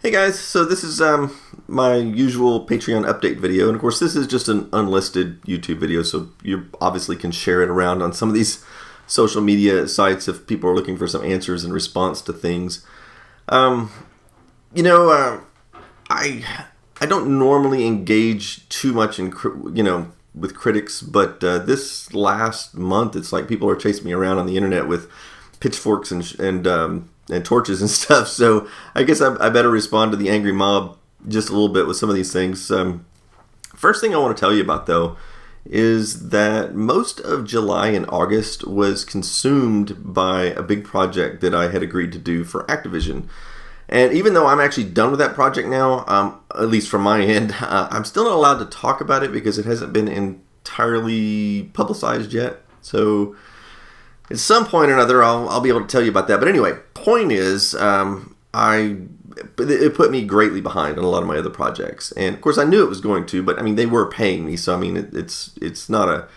Hey guys, so this is my usual Patreon update video, and of course this is just an unlisted YouTube video, so you obviously can share it around on some of these social media sites if people are looking for some answers in response to things. I don't normally engage too much in with critics, but this last month it's like people are chasing me around on the internet with pitchforks and torches and stuff, so I guess I better respond to the angry mob just a little bit with some of these things. First thing I want to tell you about, though, is that most of July and August was consumed by a big project that I had agreed to do for Activision. And even though I'm actually done with that project now, at least from my end, I'm still not allowed to talk about it because it hasn't been entirely publicized yet. So at some point or another, I'll be able to tell you about that. But anyway, point is, it put me greatly behind on a lot of my other projects. And of course, I knew it was going to, but I mean, they were paying me. So I mean, it's not a.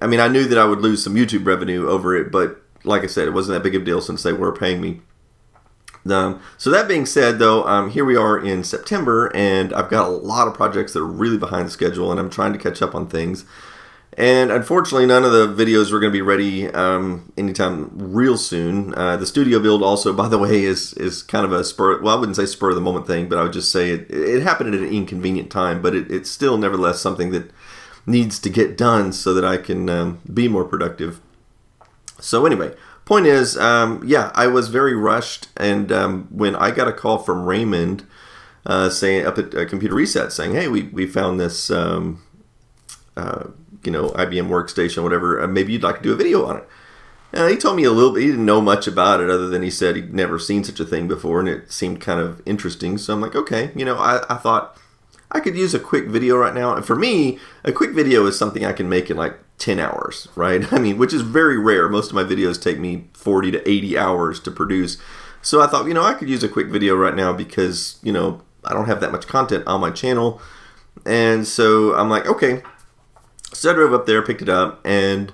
I mean, I knew that I would lose some YouTube revenue over it, but like I said, it wasn't that big of a deal since they were paying me. So that being said, though, here we are in September, and I've got a lot of projects that are really behind the schedule, and I'm trying to catch up on things. And unfortunately, none of the videos are going to be ready anytime real soon. The studio build also, by the way, is kind of a I wouldn't say spur of the moment thing, but I would just say it happened at an inconvenient time, but it's still nevertheless something that needs to get done so that I can be more productive. So anyway, point is, I was very rushed, and when I got a call from Raymond saying up at Computer Reset saying, hey, we found this IBM workstation, whatever, maybe you'd like to do a video on it. He told me a little bit. He didn't know much about it other than he said he'd never seen such a thing before, and it seemed kind of interesting. So I'm like, okay, I thought I could use a quick video right now. And for me, a quick video is something I can make in like 10 hours, right? I mean, which is very rare. Most of my videos take me 40 to 80 hours to produce. So I thought, I could use a quick video right now because, I don't have that much content on my channel. And so I'm like, okay. So I drove up there, picked it up, and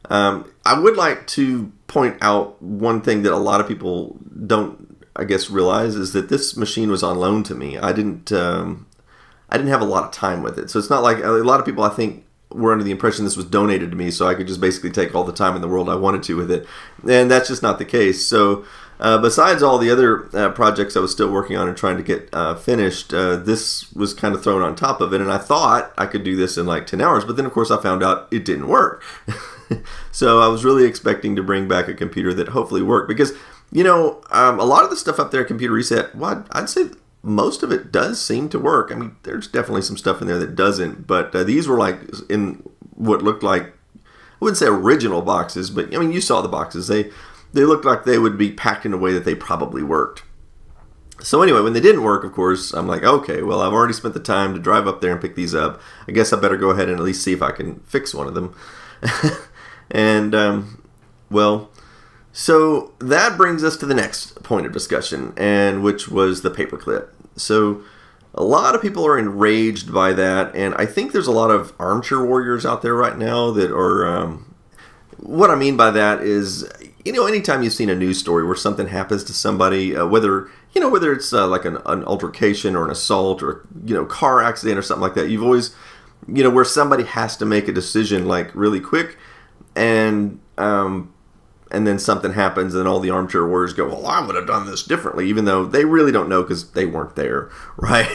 I would like to point out one thing that a lot of people don't, I guess, realize is that this machine was on loan to me. I didn't have a lot of time with it. So it's not like a lot of people, I think, were under the impression this was donated to me so I could just basically take all the time in the world I wanted to with it. And that's just not the case. So besides all the other projects I was still working on and trying to get finished, this was kind of thrown on top of it. And I thought I could do this in like 10 hours. But then, of course, I found out it didn't work. So I was really expecting to bring back a computer that hopefully worked. Because, a lot of the stuff up there at Computer Reset, well, I'd say most of it does seem to work. I mean, there's definitely some stuff in there that doesn't, but these were like in what looked like, I wouldn't say original boxes, but I mean, you saw the boxes. They looked like they would be packed in a way that they probably worked. So anyway, when they didn't work, of course, I'm like, okay, well, I've already spent the time to drive up there and pick these up. I guess I better go ahead and at least see if I can fix one of them. And, so that brings us to the next point of discussion, and which was the paperclip. So a lot of people are enraged by that, and I think there's a lot of armchair warriors out there right now that are. What I mean by that is, anytime you've seen a news story where something happens to somebody, whether it's like an altercation or an assault or car accident or something like that, you've always where somebody has to make a decision like really quick, and then something happens and all the armchair warriors go, well, I would have done this differently, even though they really don't know because they weren't there, right?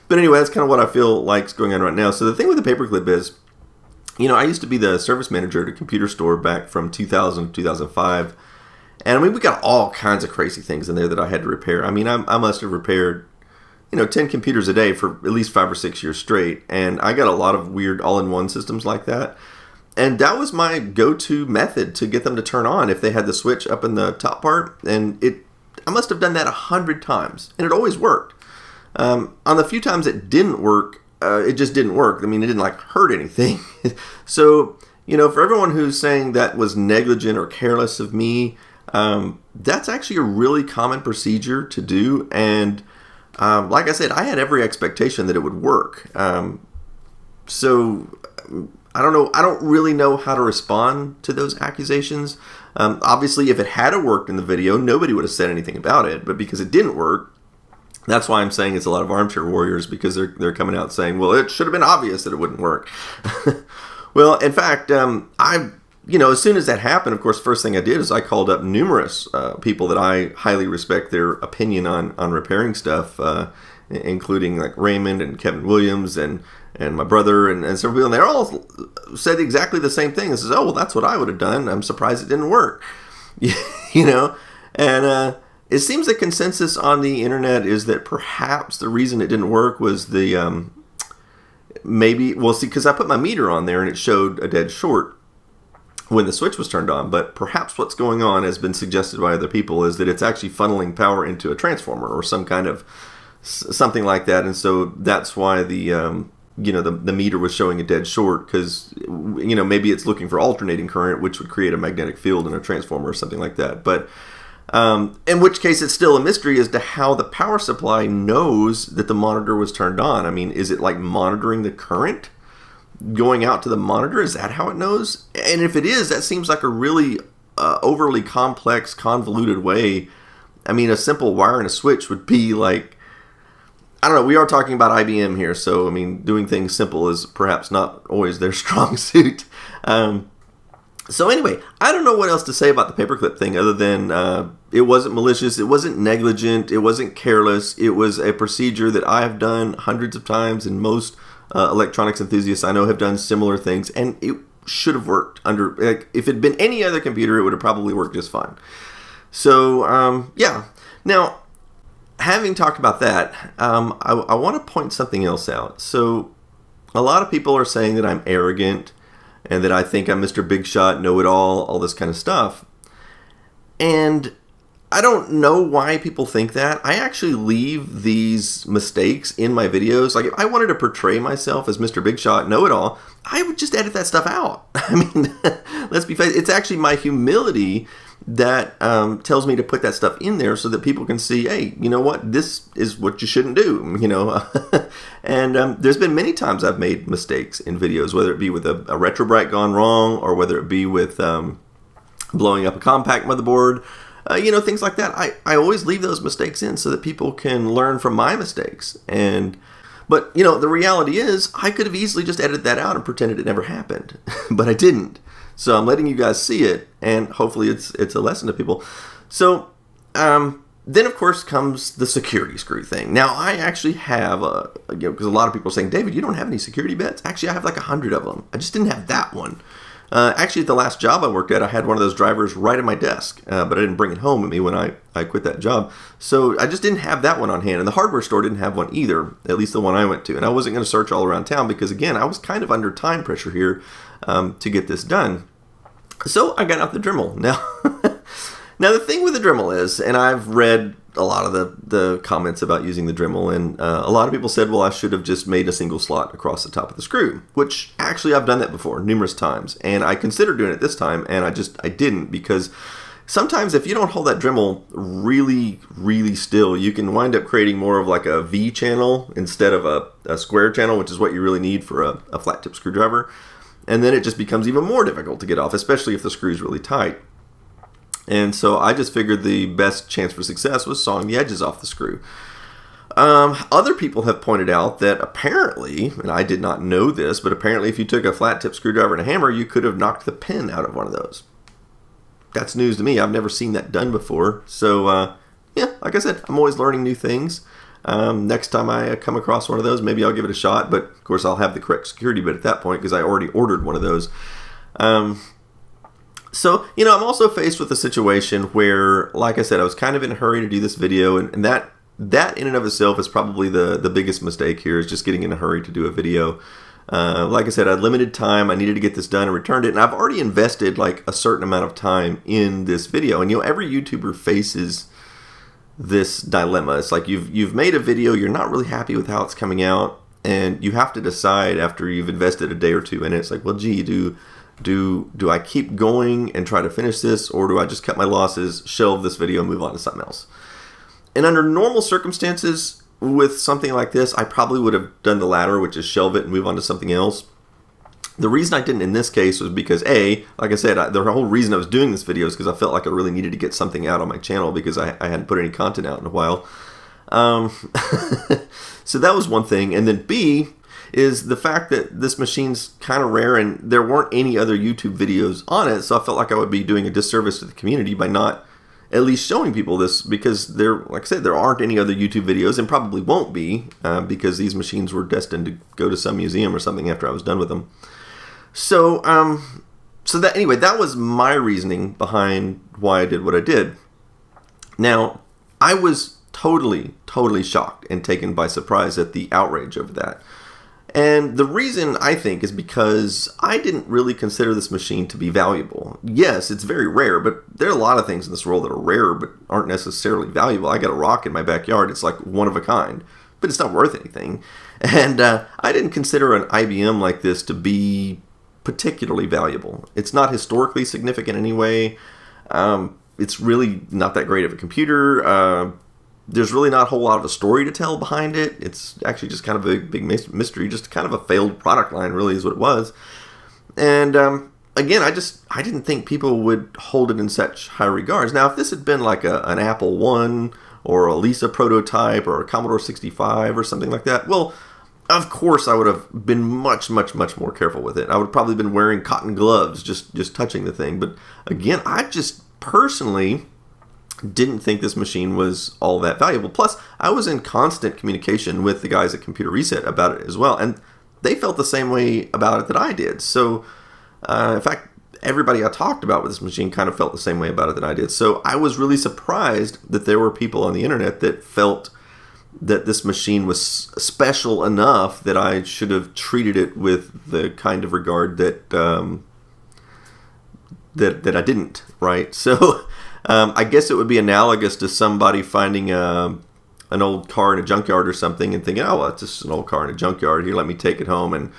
But anyway, that's kind of what I feel like is going on right now. So the thing with the paperclip is, I used to be the service manager at a computer store back from 2000 to 2005. And I mean, we got all kinds of crazy things in there that I had to repair. I mean, I must have repaired, 10 computers a day for at least 5 or 6 years straight. And I got a lot of weird all-in-one systems like that. And that was my go-to method to get them to turn on if they had the switch up in the top part. And I must have done that 100 times, and it always worked. On the few times it didn't work, it just didn't work. I mean, it didn't like hurt anything. So, for everyone who's saying that was negligent or careless of me, that's actually a really common procedure to do. And like I said, I had every expectation that it would work. So I don't know. I don't really know how to respond to those accusations. Obviously, if it had worked in the video, nobody would have said anything about it. But because it didn't work, That's why I'm saying it's a lot of armchair warriors, because they're coming out saying, well, it should have been obvious that it wouldn't work. Well, in fact, as soon as that happened, of course, first thing I did is I called up numerous people that I highly respect their opinion on repairing stuff, including like Raymond and Kevin Williams and my brother and several people. And they all said exactly the same thing. It says, oh, well, that's what I would have done. I'm surprised it didn't work. And it seems the consensus on the internet is that perhaps the reason it didn't work was the because I put my meter on there and it showed a dead short when the switch was turned on. But perhaps what's going on, has been suggested by other people, is that it's actually funneling power into a transformer or some kind of something like that. And so that's why the meter was showing a dead short, because maybe it's looking for alternating current, which would create a magnetic field in a transformer or something like that. But in which case, it's still a mystery as to how the power supply knows that the monitor was turned on. I mean, is it like monitoring the current going out to the monitor? Is that how it knows? And if it is, that seems like a really overly complex, convoluted way. I mean, a simple wire and a switch would be like, I don't know, we are talking about IBM here, so I mean, doing things simple is perhaps not always their strong suit. So anyway, I don't know what else to say about the paperclip thing other than it wasn't malicious, it wasn't negligent, it wasn't careless. It was a procedure that I have done hundreds of times, and most electronics enthusiasts I know have done similar things, and it should have worked if it had been any other computer, it would have probably worked just fine. So yeah. Now, having talked about that, I want to point something else out. So a lot of people are saying that I'm arrogant and that I think I'm Mr. Big Shot, know-it-all, all this kind of stuff. And I don't know why people think that. I actually leave these mistakes in my videos. Like, if I wanted to portray myself as Mr. Big Shot, know-it-all, I would just edit that stuff out. I mean, let's be fair. It's actually my humility that tells me to put that stuff in there so that people can see, hey, you know what, this is what you shouldn't do, And there's been many times I've made mistakes in videos, whether it be with a retrobright gone wrong, or whether it be with blowing up a compact motherboard, things like that. I always leave those mistakes in so that people can learn from my mistakes. But the reality is, I could have easily just edited that out and pretended it never happened, but I didn't. So I'm letting you guys see it, and hopefully it's a lesson to people. So then, of course, comes the security screw thing. Now, I actually have, because a lot of people are saying, David, you don't have any security bits? Actually, I have like 100 of them. I just didn't have that one. Actually, at the last job I worked at, I had one of those drivers right at my desk, but I didn't bring it home with me when I quit that job. So I just didn't have that one on hand, and the hardware store didn't have one either, at least the one I went to. And I wasn't going to search all around town because, again, I was kind of under time pressure here to get this done. So I got out the Dremel. Now the thing with the Dremel is, and I've read a lot of the comments about using the Dremel, and a lot of people said, well, I should have just made a single slot across the top of the screw, which actually I've done that before numerous times, and I considered doing it this time, and I didn't, because sometimes if you don't hold that Dremel really, really still, you can wind up creating more of like a V channel instead of a square channel, which is what you really need for a flat tip screwdriver. And then it just becomes even more difficult to get off, especially if the screw is really tight. And so I just figured the best chance for success was sawing the edges off the screw. Other people have pointed out that apparently, and I did not know this, but apparently if you took a flat tip screwdriver and a hammer, you could have knocked the pin out of one of those. That's news to me. I've never seen that done before. So, yeah, like I said, I'm always learning new things. Next time I come across one of those, maybe I'll give it a shot, but of course I'll have the correct security bit at that point because I already ordered one of those. So, I'm also faced with a situation where, like I said, I was kind of in a hurry to do this video, and that in and of itself is probably the biggest mistake here, is just getting in a hurry to do a video. Like I said, I had limited time, I needed to get this done and returned it, and I've already invested like a certain amount of time in this video, and every YouTuber faces this dilemma. It's like you've made a video, you're not really happy with how it's coming out, and you have to decide after you've invested a day or two in it. It's like, well, gee, do I keep going and try to finish this, or do I just cut my losses, shelve this video, and move on to something else? And under normal circumstances with something like this, I probably would have done the latter, which is shelve it and move on to something else. The reason I didn't in this case was because, like I said, the whole reason I was doing this video is because I felt like I really needed to get something out on my channel because I hadn't put any content out in a while. Um, so that was one thing. And then B is the fact that this machine's kind of rare and there weren't any other YouTube videos on it. So I felt like I would be doing a disservice to the community by not at least showing people this, because like I said, there aren't any other YouTube videos and probably won't be because these machines were destined to go to some museum or something after I was done with them. So, that was my reasoning behind why I did what I did. Now, I was totally shocked and taken by surprise at the outrage over that. And the reason, I think, is because I didn't really consider this machine to be valuable. Yes, it's very rare, but there are a lot of things in this world that are rare but aren't necessarily valuable. I got a rock in my backyard. It's like one of a kind, but it's not worth anything. And I didn't consider an IBM like this to be particularly valuable. It's not historically significant anyway. It's really not that great of a computer. There's really not a whole lot of a story to tell behind it. It's actually just kind of a big mystery, just kind of a failed product line, really, is what it was. And again, I didn't think people would hold it in such high regards. Now, if this had been like an Apple I or a Lisa prototype or a Commodore 65 or something like that, well, of course, I would have been much more careful with it. I would have probably been wearing cotton gloves, just touching the thing. But again, I just personally didn't think this machine was all that valuable. Plus, I was in constant communication with the guys at Computer Reset about it as well, and they felt the same way about it that I did. So, in fact, everybody I talked about with this machine kind of felt the same way about it that I did. So I was really surprised that there were people on the internet that felt that this machine was special enough that I should have treated it with the kind of regard that that I didn't, right? So I guess it would be analogous to somebody finding an old car in a junkyard or something and thinking, oh, well, it's just an old car in a junkyard. Here, let me take it home and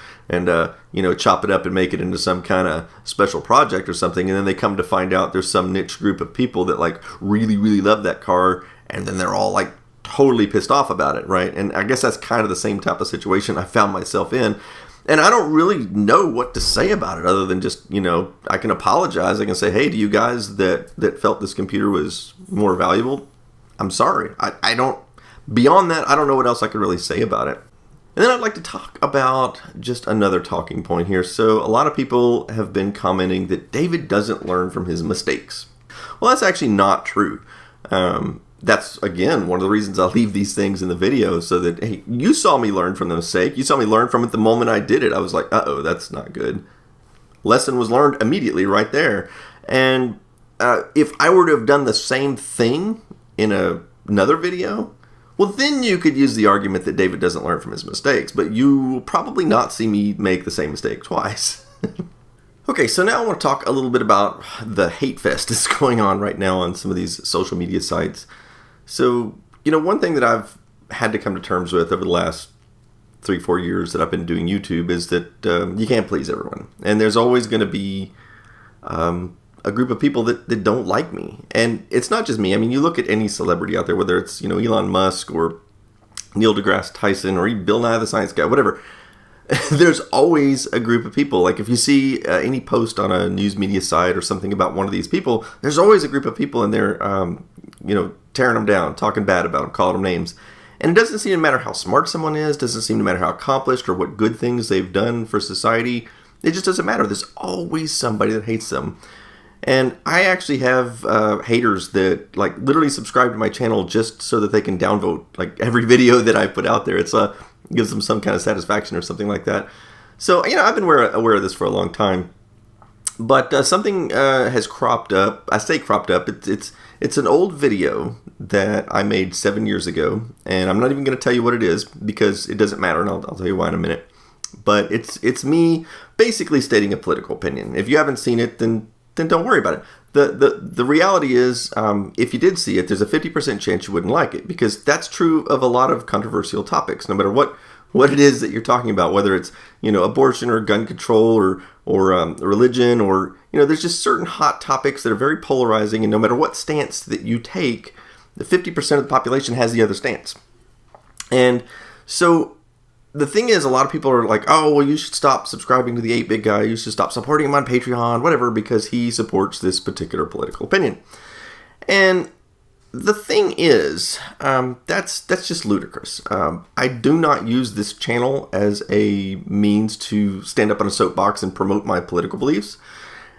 chop it up and make it into some kind of special project or something. And then they come to find out there's some niche group of people that like really love that car, and then they're all like totally pissed off about it, right? And I guess that's kind of the same type of situation I found myself in. And I don't really know what to say about it other than just, I can apologize. I can say, hey, to you guys that felt this computer was more valuable, I'm sorry. I don't, beyond that, I don't know what else I could really say about it. And then I'd like to talk about just another talking point here. So a lot of people have been commenting that David doesn't learn from his mistakes. Well, that's actually not true. That's, again, one of the reasons I leave these things in the video, so that, hey, you saw me learn from the mistake. You saw me learn from it the moment I did it. I was like, uh-oh, that's not good. Lesson was learned immediately right there. And if I were to have done the same thing in another video, well, then you could use the argument that David doesn't learn from his mistakes, but you will probably not see me make the same mistake twice. Okay, so now I want to talk a little bit about the hate fest that's going on right now on some of these social media sites. So, one thing that I've had to come to terms with over the last 3-4 years that I've been doing YouTube is that you can't please everyone. And there's always going to be a group of people that don't like me. And it's not just me. I mean, you look at any celebrity out there, whether it's, Elon Musk or Neil deGrasse Tyson or even Bill Nye the Science Guy, whatever. There's always a group of people. Like if you see any post on a news media site or something about one of these people, there's always a group of people in there, tearing them down, talking bad about them, calling them names. And it doesn't seem to matter how smart someone is, doesn't seem to matter how accomplished or what good things they've done for society. It just doesn't matter. There's always somebody that hates them. And I actually have haters that like literally subscribe to my channel just so that they can downvote like every video that I put out there. It gives them some kind of satisfaction or something like that. So, I've been aware of this for a long time. But something has cropped up. I say cropped up. It's an old video that I made 7 years ago. And I'm not even going to tell you what it is because it doesn't matter. And I'll tell you why in a minute. But it's me basically stating a political opinion. If you haven't seen it, then don't worry about it. The reality is, if you did see it, there's a 50% chance you wouldn't like it, because that's true of a lot of controversial topics, no matter what it is that you're talking about, whether it's, abortion or gun control or religion, or, there's just certain hot topics that are very polarizing, and no matter what stance that you take, the 50% of the population has the other stance. And so the thing is, a lot of people are like, oh, well, you should stop subscribing to the 8-Bit guy. You should stop supporting him on Patreon, whatever, because he supports this particular political opinion. And the thing is, that's just ludicrous. I do not use this channel as a means to stand up on a soapbox and promote my political beliefs.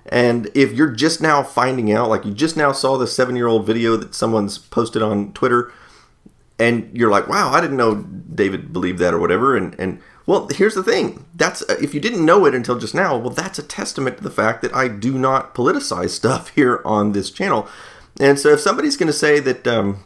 And if you're just now finding out, like you just now saw the 7-year-old video that someone's posted on Twitter, and you're like, wow, I didn't know David believed that or whatever. And well, here's the thing. That's if you didn't know it until just now, well, that's a testament to the fact that I do not politicize stuff here on this channel. And so if somebody's going to say that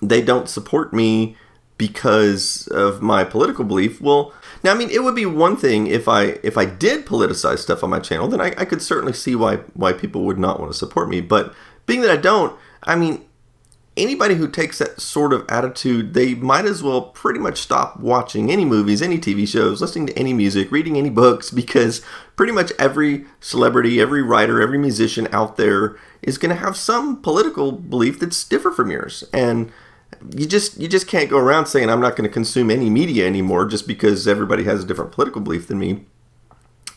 they don't support me because of my political belief, well, now, I mean, it would be one thing if I did politicize stuff on my channel, then I could certainly see why people would not want to support me. But being that I don't, I mean, anybody who takes that sort of attitude, they might as well pretty much stop watching any movies, any TV shows, listening to any music, reading any books, because pretty much every celebrity, every writer, every musician out there is going to have some political belief that's different from yours. And you just can't go around saying I'm not going to consume any media anymore just because everybody has a different political belief than me.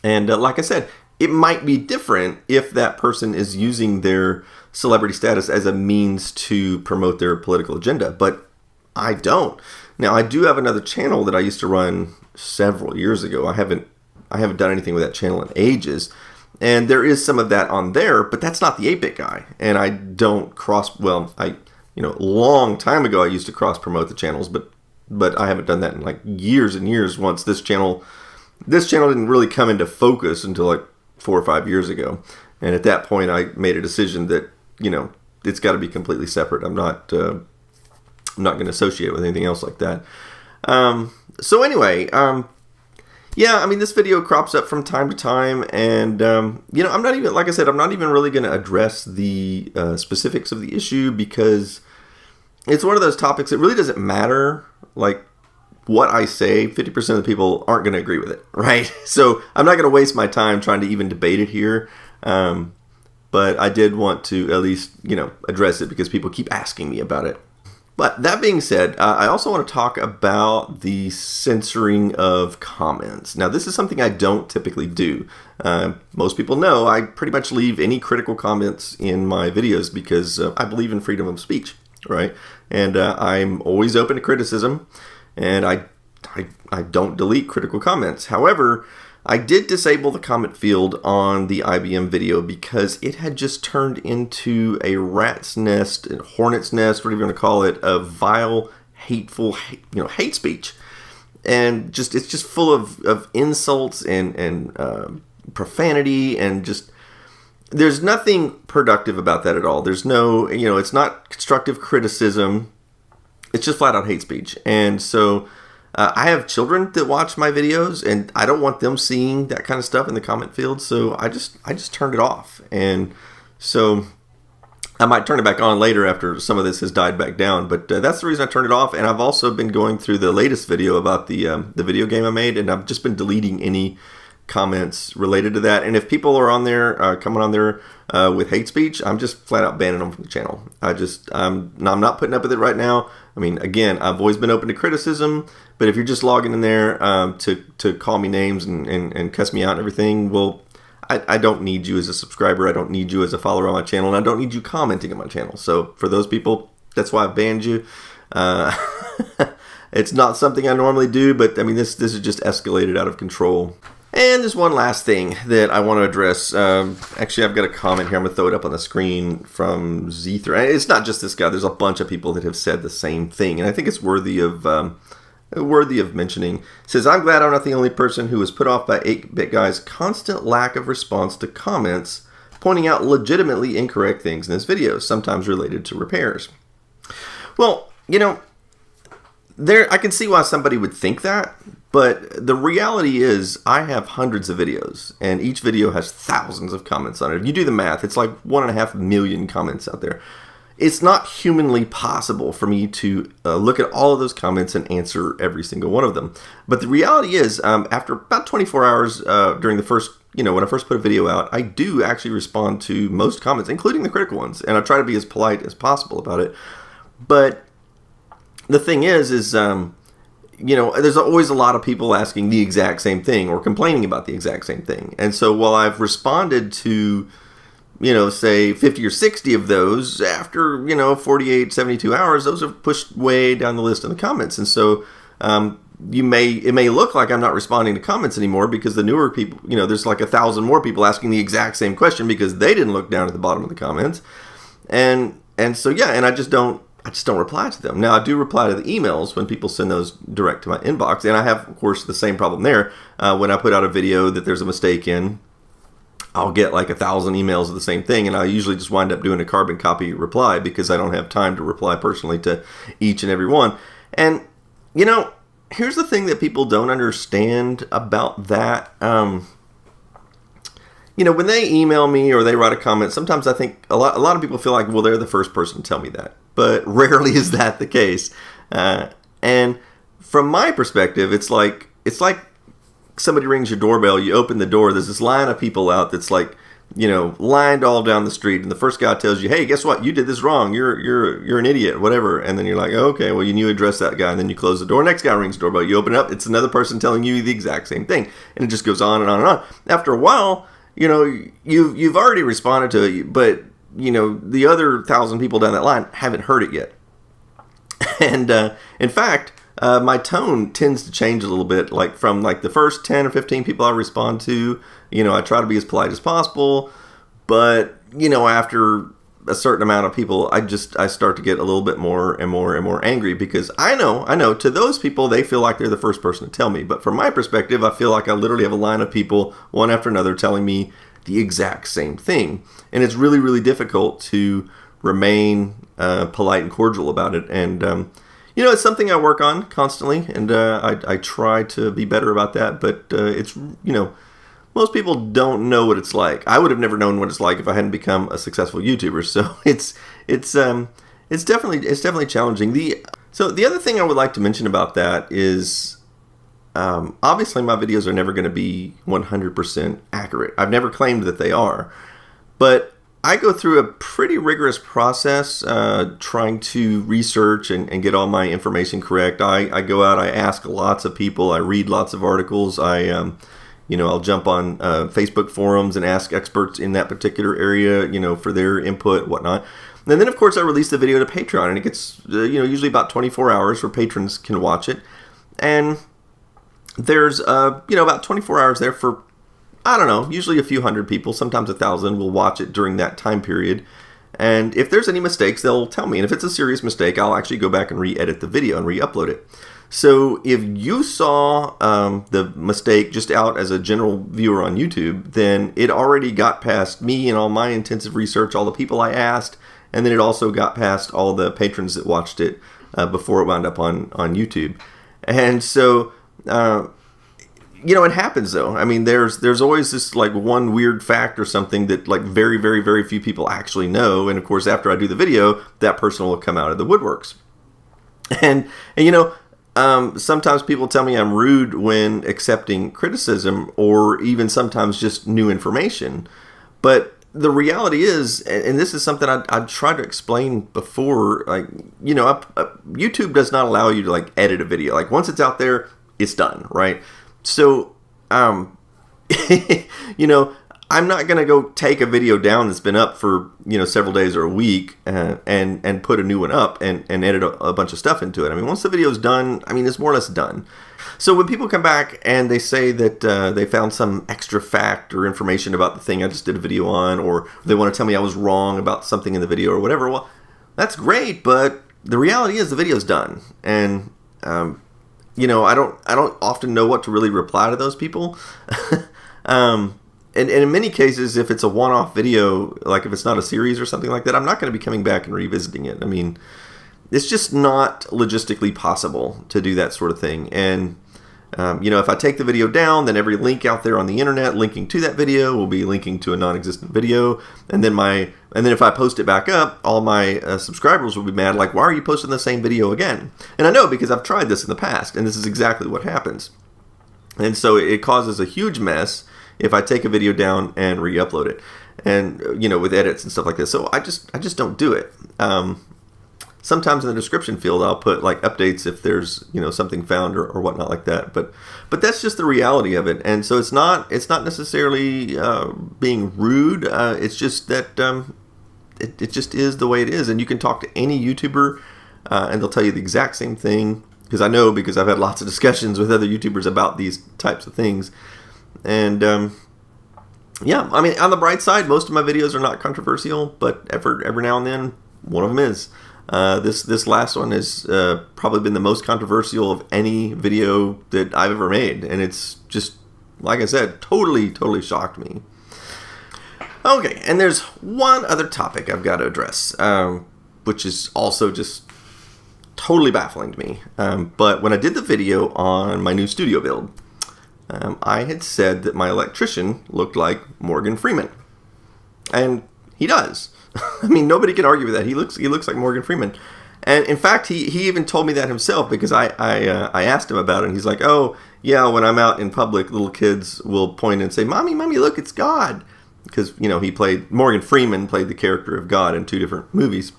And like I said, it might be different if that person is using their celebrity status as a means to promote their political agenda, but I don't. Now, I do have another channel that I used to run several years ago. I haven't done anything with that channel in ages, and there is some of that on there, but that's not the 8-Bit Guy, and I don't cross. Well, a long time ago I used to cross promote the channels, but I haven't done that in like years and years. Once this channel didn't really come into focus until like 4 or 5 years ago, and at that point I made a decision that it's got to be completely separate. I'm not going to associate with anything else like that. So anyway, yeah, I mean, this video crops up from time to time, and I'm not even, like I said, I'm not even really going to address the specifics of the issue, because it's one of those topics that really doesn't matter. Like what I say, 50% of the people aren't going to agree with it, right? So I'm not going to waste my time trying to even debate it here. But I did want to at least, address it because people keep asking me about it. But that being said, I also want to talk about the censoring of comments. Now, this is something I don't typically do. Most people know I pretty much leave any critical comments in my videos because I believe in freedom of speech, right? And I'm always open to criticism, and I don't delete critical comments. However, I did disable the comment field on the IBM video because it had just turned into a rat's nest, a hornet's nest, whatever you want to call it, of vile, hateful, hate speech. And it's just full of insults and profanity, and just, there's nothing productive about that at all. There's no, it's not constructive criticism. It's just flat out hate speech. And so I have children that watch my videos, and I don't want them seeing that kind of stuff in the comment field, so I just turned it off. And so I might turn it back on later after some of this has died back down, but that's the reason I turned it off. And I've also been going through the latest video about the video game I made, and I've just been deleting any comments related to that. And if people are on there, coming on there with hate speech, I'm just flat out banning them from the channel. I'm not putting up with it right now. I mean, again, I've always been open to criticism, but if you're just logging in there to call me names and cuss me out and everything, well, I don't need you as a subscriber. I don't need you as a follower on my channel, and I don't need you commenting on my channel. So for those people, that's why I've banned you. It's not something I normally do, but I mean, this has just escalated out of control. And there's one last thing that I want to address. Actually, I've got a comment here. I'm going to throw it up on the screen from Zether. It's not just this guy. There's a bunch of people that have said the same thing, and I think it's worthy of mentioning. It says, I'm glad I'm not the only person who was put off by 8-Bit Guy's constant lack of response to comments pointing out legitimately incorrect things in his videos, sometimes related to repairs. Well, I can see why somebody would think that, but the reality is I have hundreds of videos, and each video has thousands of comments on it. If you do the math, it's like 1.5 million comments out there. It's not humanly possible for me to look at all of those comments and answer every single one of them. But the reality is, after about 24 hours during the first, when I first put a video out, I do actually respond to most comments, including the critical ones, and I try to be as polite as possible about it. But the thing is there's always a lot of people asking the exact same thing or complaining about the exact same thing. And so while I've responded to say 50 or 60 of those, after, 48, 72 hours, those are pushed way down the list in the comments. And so it may look like I'm not responding to comments anymore because the newer people, there's like 1,000 more people asking the exact same question because they didn't look down at the bottom of the comments. And so, and I just don't reply to them. Now, I do reply to the emails when people send those direct to my inbox. And I have, of course, the same problem there. When I put out a video that there's a mistake in, I'll get like 1,000 emails of the same thing. And I usually just wind up doing a carbon copy reply because I don't have time to reply personally to each and every one. And, here's the thing that people don't understand about that. When they email me or they write a comment, sometimes I think a lot of people feel like, well, they're the first person to tell me that. But rarely is that the case. And from my perspective, it's like somebody rings your doorbell, you open the door, there's this line of people out that's like, lined all down the street, and the first guy tells you, hey, guess what? You did this wrong. You're an idiot, whatever. And then you're like, oh, okay, well, you need to address that guy. And then you close the door. Next guy rings the doorbell. You open it up. It's another person telling you the exact same thing. And it just goes on and on and on. After a while, you've already responded to it, but, the other 1,000 people down that line haven't heard it yet. And in fact, my tone tends to change a little bit, like from like the first 10 or 15 people I respond to, I try to be as polite as possible, but, after a certain amount of people, I start to get a little bit more and more and more angry because I know to those people, they feel like they're the first person to tell me. But from my perspective, I feel like I literally have a line of people, one after another, telling me the exact same thing. And it's really, really difficult to remain polite and cordial about it. And, it's something I work on constantly, and I try to be better about that. But it's, most people don't know what it's like. I would have never known what it's like if I hadn't become a successful YouTuber. So it's definitely challenging. The other thing I would like to mention about that is, obviously my videos are never going to be 100% accurate. I've never claimed that they are, but I go through a pretty rigorous process trying to research and get all my information correct. I go out, I ask lots of people, I read lots of articles, I'll jump on Facebook forums and ask experts in that particular area, for their input, whatnot. And then, of course, I release the video to Patreon, and it gets, usually about 24 hours where patrons can watch it. And there's, about 24 hours there for, I don't know, usually a few hundred people, sometimes 1,000 will watch it during that time period. And if there's any mistakes, they'll tell me. And if it's a serious mistake, I'll actually go back and re-edit the video and re-upload it. So if you saw the mistake just out as a general viewer on YouTube, then it already got past me and all my intensive research, all the people I asked, and then it also got past all the patrons that watched it before it wound up on YouTube. And so, it happens though. I mean, there's always this like one weird fact or something that like very, very, very few people actually know. And of course, after I do the video, that person will come out of the woodworks. And sometimes people tell me I'm rude when accepting criticism or even sometimes just new information. But the reality is, and this is something I tried to explain before, like, YouTube does not allow you to like edit a video. Like once it's out there, it's done, right? So, I'm not going to go take a video down that's been up for, several days or a week and put a new one up and edit a bunch of stuff into it. I mean, once the video's done, it's more or less done. So when people come back and they say that they found some extra fact or information about the thing I just did a video on, or they want to tell me I was wrong about something in the video or whatever, well, that's great, but the reality is the video's done. And, I don't often know what to really reply to those people. And in many cases, if it's a one-off video, like if it's not a series or something like that, I'm not going to be coming back and revisiting it. I mean, it's just not logistically possible to do that sort of thing. And, if I take the video down, then every link out there on the internet linking to that video will be linking to a non-existent video. And then if I post it back up, all my subscribers will be mad, like, why are you posting the same video again? And I know because I've tried this in the past, and this is exactly what happens. And so it causes a huge mess if I take a video down and re-upload it, and with edits and stuff like this. So I just don't do it. sometimes in the description field I'll put like updates if there's something found or whatnot like that. But that's just the reality of it. And so it's not necessarily being rude. It's just that it just is the way it is. And you can talk to any YouTuber and they'll tell you the exact same thing. Because I've had lots of discussions with other YouTubers about these types of things. And yeah, I mean, on the bright side, most of my videos are not controversial, but every now and then, one of them is. This last one has probably been the most controversial of any video that I've ever made. And it's just, like I said, totally shocked me. Okay, and there's one other topic I've got to address, which is also just totally baffling to me. But when I did the video on my new studio build, I had said that my electrician looked like Morgan Freeman. And he does. I mean, nobody can argue with that. He looks like Morgan Freeman. And in fact, he even told me that himself, because I asked him about it, and he's like, oh, yeah, when I'm out in public, little kids will point and say, Mommy, look, it's God. Because, Morgan Freeman played the character of God in 2 different movies.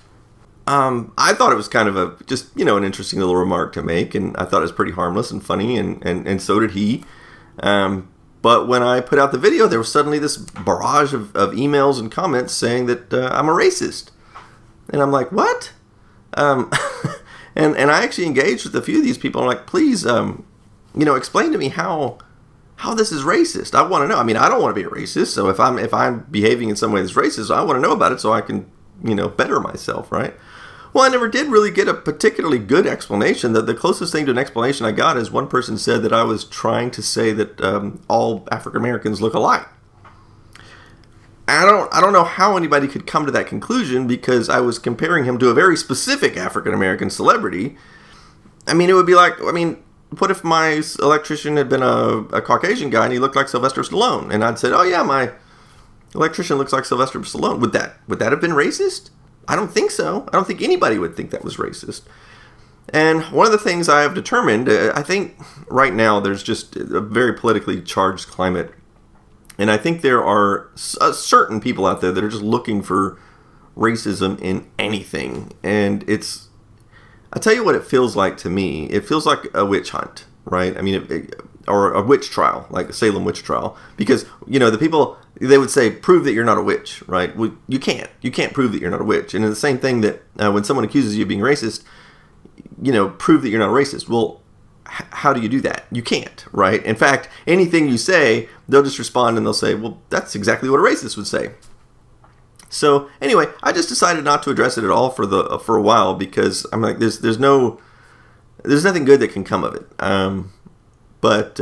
I thought it was kind of an interesting little remark to make, and I thought it was pretty harmless and funny, and so did he. But when I put out the video, there was suddenly this barrage of emails and comments saying that I'm a racist. And I'm like, what? And I actually engaged with a few of these people. I'm like, please, explain to me how this is racist. I want to know. I mean, I don't want to be a racist, so if I'm behaving in some way that's racist, I want to know about it so I can, better myself, right? Well, I never did really get a particularly good explanation. The closest thing to an explanation I got is one person said that I was trying to say that all African Americans look alike. I don't know how anybody could come to that conclusion, because I was comparing him to a very specific African American celebrity. I mean, it would be like, what if my electrician had been a Caucasian guy and he looked like Sylvester Stallone? And I'd said, oh yeah, my electrician looks like Sylvester Stallone. Would that have been racist? I don't think so. I don't think anybody would think that was racist. And one of the things I have determined, I think right now there's just a very politically charged climate. And I think there are certain people out there that are just looking for racism in anything. And I'll tell you what it feels like to me. It feels like a witch hunt, right? I mean, or a witch trial, like a Salem witch trial. Because, the people, they would say, prove that you're not a witch, right? Well, you can't. You can't prove that you're not a witch. And it's the same thing that when someone accuses you of being racist, prove that you're not a racist. Well, how do you do that? You can't, right? In fact, anything you say, they'll just respond and they'll say, well, that's exactly what a racist would say. So anyway, I just decided not to address it at all for a while, because I'm like, there's nothing good that can come of it. But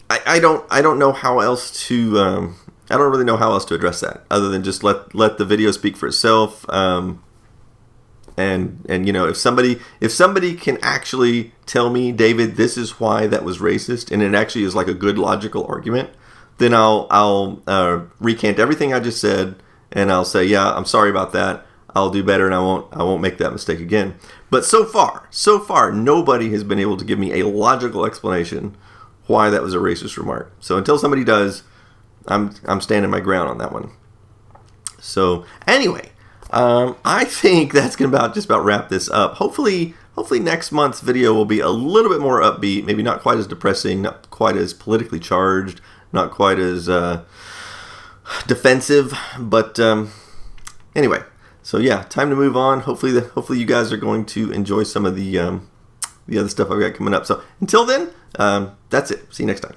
I don't know how else to I don't really know how else to address that other than just let the video speak for itself. And if somebody can actually tell me, David, this is why that was racist, and it actually is like a good logical argument, then I'll recant everything I just said, and I'll say, yeah, I'm sorry about that. I'll do better, and I won't make that mistake again. But so far, nobody has been able to give me a logical explanation why that was a racist remark. So until somebody does, I'm standing my ground on that one. So anyway, I think that's gonna just about wrap this up. Hopefully next month's video will be a little bit more upbeat, maybe not quite as depressing, not quite as politically charged, not quite as defensive, but anyway. So yeah, time to move on. Hopefully you guys are going to enjoy some of the other stuff I've got coming up. So until then, that's it. See you next time.